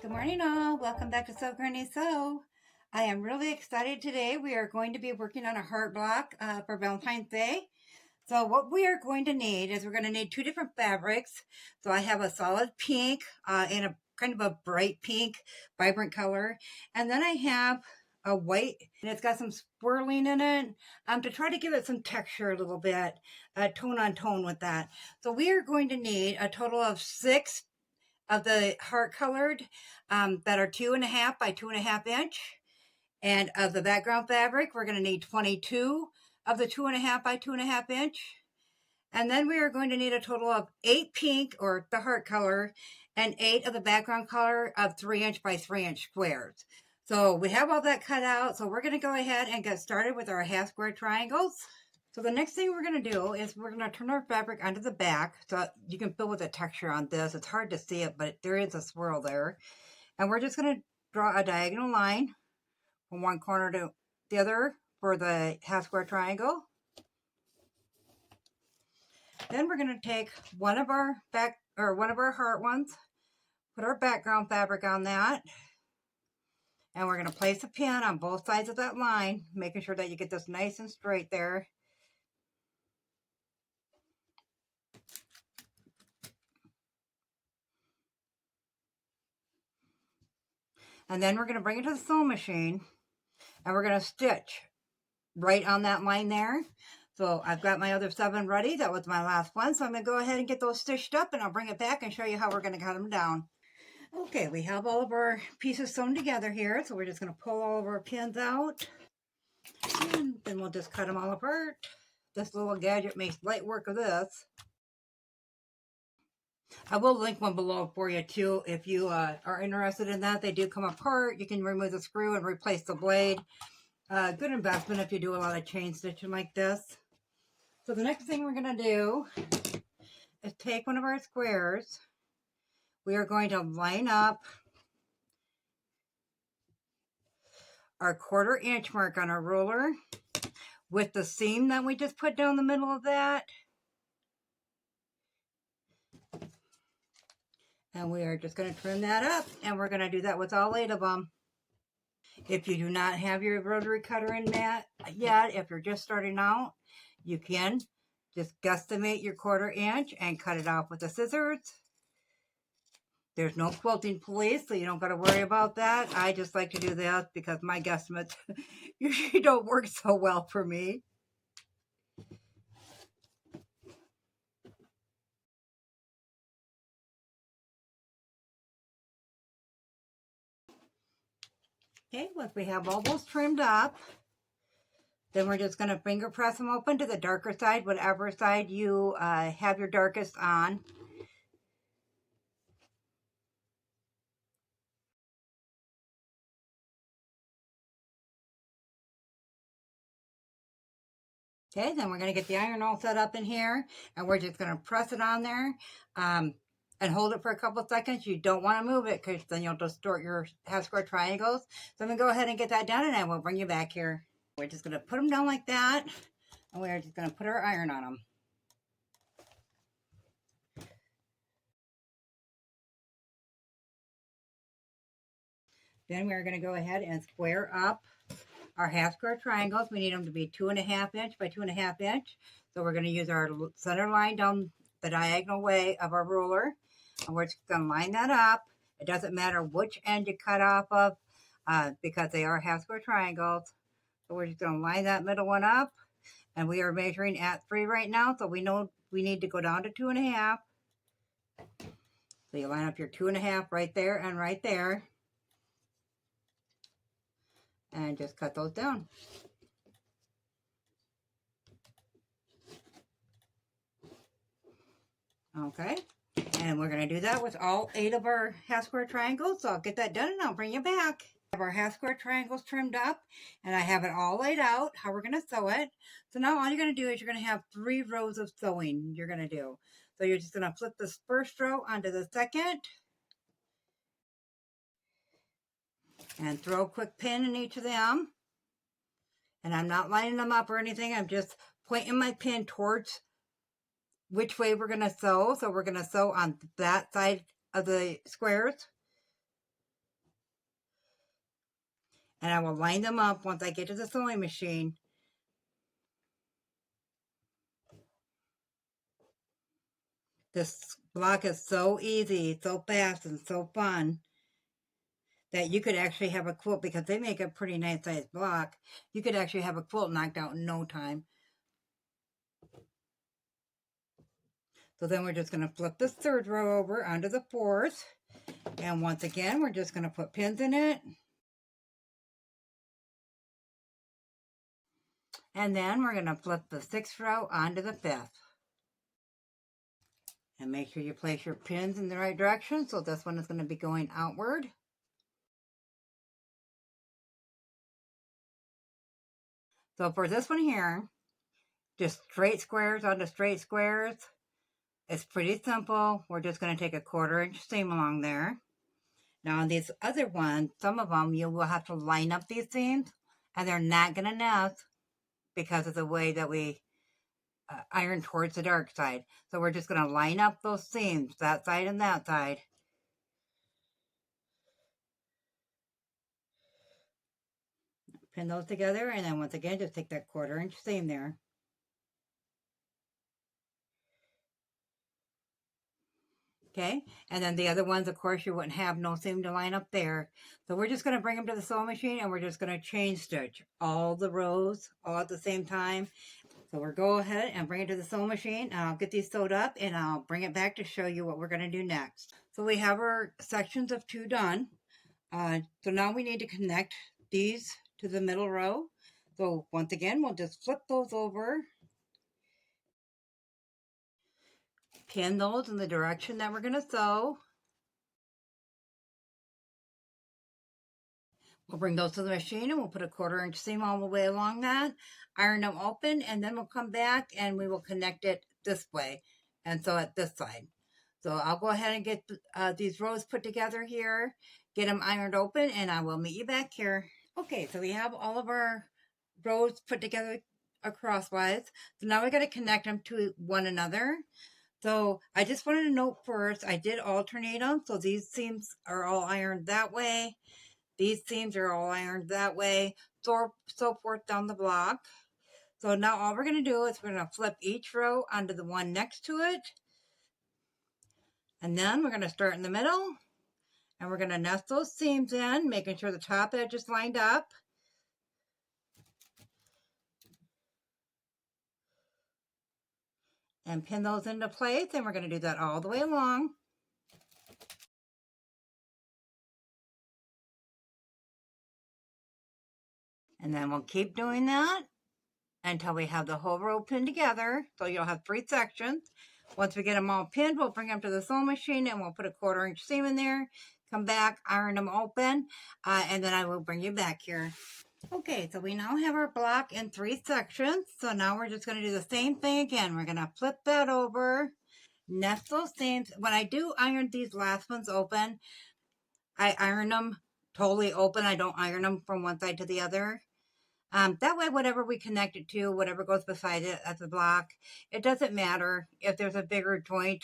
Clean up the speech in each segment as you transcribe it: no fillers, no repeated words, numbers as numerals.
Good morning all, welcome back to Sew Granny Sew. I am really excited today. We are going to be working on a heart block for Valentine's Day. So what we are going to need is we're going to need two different fabrics. So I have a solid pink and a kind of a bright pink, vibrant color. And then I have a white, and it's got some swirling in it to try to give it some texture a little bit, tone on tone with that. So we are going to need a total of 6 of the heart colored that are 2.5 by 2.5 inch. And of the background fabric, we're going to need 22 of the 2.5 by 2.5 inch. And then we are going to need a total of 8 pink or the heart color and 8 of the background color of 3 inch by 3 inch squares. So we have all that cut out. So we're going to go ahead and get started with our half square triangles. So the next thing we're going to do is we're going to turn our fabric onto the back so you can feel with the texture on this. It's hard to see it, but there is a swirl there. And we're just going to draw a diagonal line from one corner to the other for the half square triangle. Then we're going to take one of our heart ones, put our background fabric on that, and we're going to place a pin on both sides of that line, making sure that you get this nice and straight there. And then we're going to bring it to the sewing machine and we're going to stitch right on that line there. So I've got my other 7 ready. That was my last one. So I'm going to go ahead and get those stitched up and I'll bring it back and show you how we're going to cut them down. Okay, we have all of our pieces sewn together here. So we're just going to pull all of our pins out and then we'll just cut them all apart. This little gadget makes light work of this. I will link one below for you too if you are interested in that. They do come apart. You can remove the screw and replace the blade. Good investment if you do a lot of chain stitching like this. So the next thing we're going to do is take one of our squares. We are going to line up our 1/4 inch mark on our ruler with the seam that we just put down the middle of that. And we are just going to trim that up, and we're going to do that with all 8 of them. If you do not have your rotary cutter in that yet, if you're just starting out, you can just guesstimate your 1/4 inch and cut it off with the scissors. There's no quilting police, so you don't got to worry about that. I just like to do that because my guesstimates usually don't work so well for me. Okay, once we have all those trimmed up, then we're just going to finger press them open to the darker side, whatever side you have your darkest on. Okay, then we're going to get the iron all set up in here, and we're just going to press it on there and hold it for a couple seconds. You don't want to move it because then you'll distort your half square triangles. So I'm going to go ahead and get that done, and I will bring you back here. We're just going to put them down like that, and we're just going to put our iron on them. Then we're going to go ahead and square up our half square triangles. We need them to be 2.5 inch by 2.5 inch. So we're going to use our center line down the diagonal way of our ruler. And we're just going to line that up. It doesn't matter which end you cut off of because they are half square triangles. So we're just going to line that middle one up. And we are measuring at 3 right now. So we know we need to go down to 2.5. So you line up your 2.5 right there and right there. And just cut those down. Okay, and we're going to do that with all 8 of our half square triangles. So I'll get that done and I'll bring you back. I have our half square triangles trimmed up and I have it all laid out how we're going to sew it. So now all you're going to do is you're going to have 3 rows of sewing you're going to do. So you're just going to flip this first row onto the second and throw a quick pin in each of them. And I'm not lining them up or anything. I'm just pointing my pin towards which way we're going to sew. So we're going to sew on that side of the squares. And I will line them up once I get to the sewing machine. This block is so easy, so fast, and so fun that you could actually have a quilt, because they make a pretty nice sized block. You could actually have a quilt knocked out in no time. So then we're just going to flip this third row over onto the fourth. And once again, we're just going to put pins in it. And then we're going to flip the sixth row onto the fifth. And make sure you place your pins in the right direction. So this one is going to be going outward. So for this one here, just straight squares onto straight squares. It's pretty simple. We're just going to take a 1/4 inch seam along there. Now on these other ones, some of them you will have to line up these seams, and they're not going to nest because of the way that we iron towards the dark side. So we're just going to line up those seams, that side and that side. Pin those together, and then once again, just take that 1/4 inch seam there. Okay, and then the other ones, of course, you wouldn't have no seam to line up there. So we're just going to bring them to the sewing machine, and we're just going to chain stitch all the rows all at the same time. So we'll go ahead and bring it to the sewing machine, and I'll get these sewed up, and I'll bring it back to show you what we're going to do next. So we have our sections of 2 done. So now we need to connect these to the middle row. So once again, we'll just flip those over, pin those in the direction that we're going to sew. We'll bring those to the machine, and we'll put a 1/4 inch seam all the way along that, iron them open, and then we'll come back and we will connect it this way and sew it this side. So I'll go ahead and get these rows put together here, get them ironed open, and I will meet you back here. Okay, so we have all of our rows put together crosswise. So now we got to connect them to one another. So I just wanted to note first, I did alternate them. So these seams are all ironed that way. These seams are all ironed that way, so forth down the block. So now all we're going to do is we're going to flip each row onto the one next to it. And then we're going to start in the middle. And we're going to nest those seams in, making sure the top edge is lined up. And pin those into place. And we're going to do that all the way along. And then we'll keep doing that until we have the whole row pinned together. So you'll have 3 sections. Once we get them all pinned, we'll bring them to the sewing machine, and we'll put a 1/4 inch seam in there, come back, iron them open, and then I will bring you back here. Okay, so we now have our block in 3 sections. So now we're just going to do the same thing again. We're going to flip that over, nest those seams. When I do iron these last ones open, I iron them totally open. I don't iron them from one side to the other. That way, whatever we connect it to, whatever goes beside it as a block, it doesn't matter if there's a bigger joint,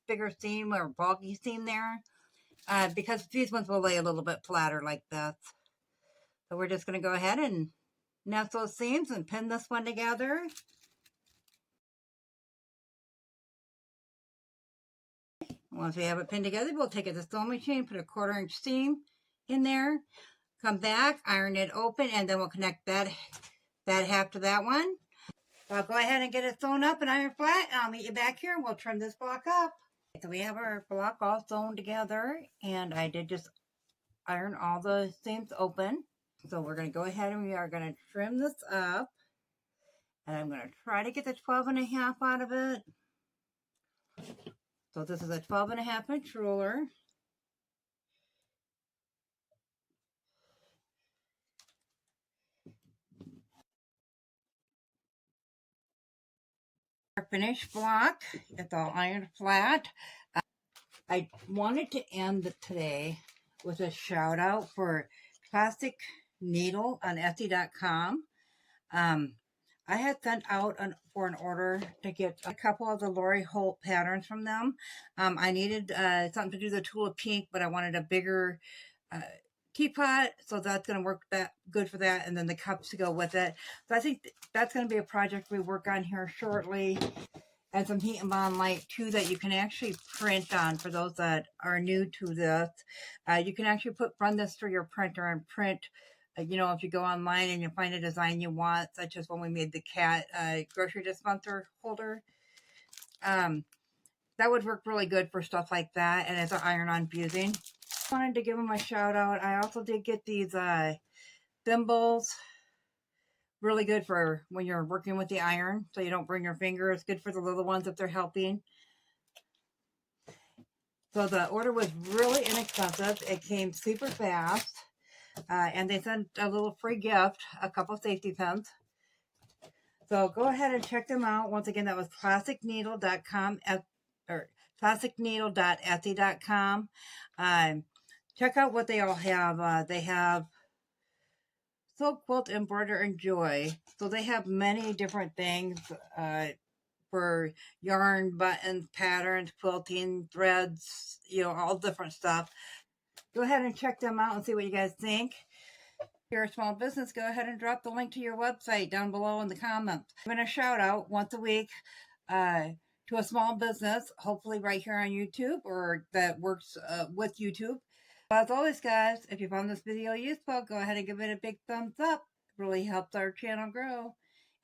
bigger seam or bulky seam there, because these ones will lay a little bit flatter like this. So we're just going to go ahead and nest those seams and pin this one together. Once we have it pinned together, we'll take it to the sewing machine, put a 1/4 inch seam in there, come back, iron it open, and then we'll connect that half to that one. So I'll go ahead and get it sewn up and iron flat, and I'll meet you back here and we'll trim this block up. So we have our block all sewn together, and I did just iron all the seams open. So we're going to go ahead and we are going to trim this up. And I'm going to try to get the 12.5 out of it. So this is a 12.5 inch ruler. Our finished block, it's all ironed flat. I wanted to end today with a shout out for Plastic Needle on Etsy.com. I had sent out for an order to get a couple of the Lori Holt patterns from them. I needed something to do the tulip pink, but I wanted a bigger teapot, so that's going to work that good for that, and then the cups to go with it. So I think that's going to be a project we work on here shortly, and some heat and bond light too that you can actually print on. For those that are new to this, you can actually run this through your printer and print. You know, if you go online and you find a design you want, such as when we made the cat grocery dispenser holder, that would work really good for stuff like that, and it's an iron-on fusing. Wanted to give them a shout out. I also did get these thimbles. Really good for when you're working with the iron, so you don't burn your finger. It's good for the little ones if they're helping. So the order was really inexpensive. It came super fast. And they sent a little free gift, a couple safety pins. So go ahead and check them out. Once again, that was classicneedle.com or classicneedle.etsy.com. Check out what they all have. They have Silk Quilt, Embroider, and Joy. So they have many different things for yarn, buttons, patterns, quilting, threads, you know, all different stuff. Go ahead and check them out and see what you guys think. If you're a small business, go ahead and drop the link to your website down below in the comments. I'm going to shout out once a week to a small business, hopefully right here on YouTube or that works with YouTube. As always, guys, if you found this video useful, go ahead and give it a big thumbs up. It really helps our channel grow.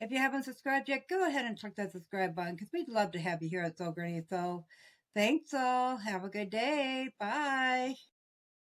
If you haven't subscribed yet, go ahead and click that subscribe button because we'd love to have you here at Sew Granny Sew. Thanks all. Have a good day. Bye.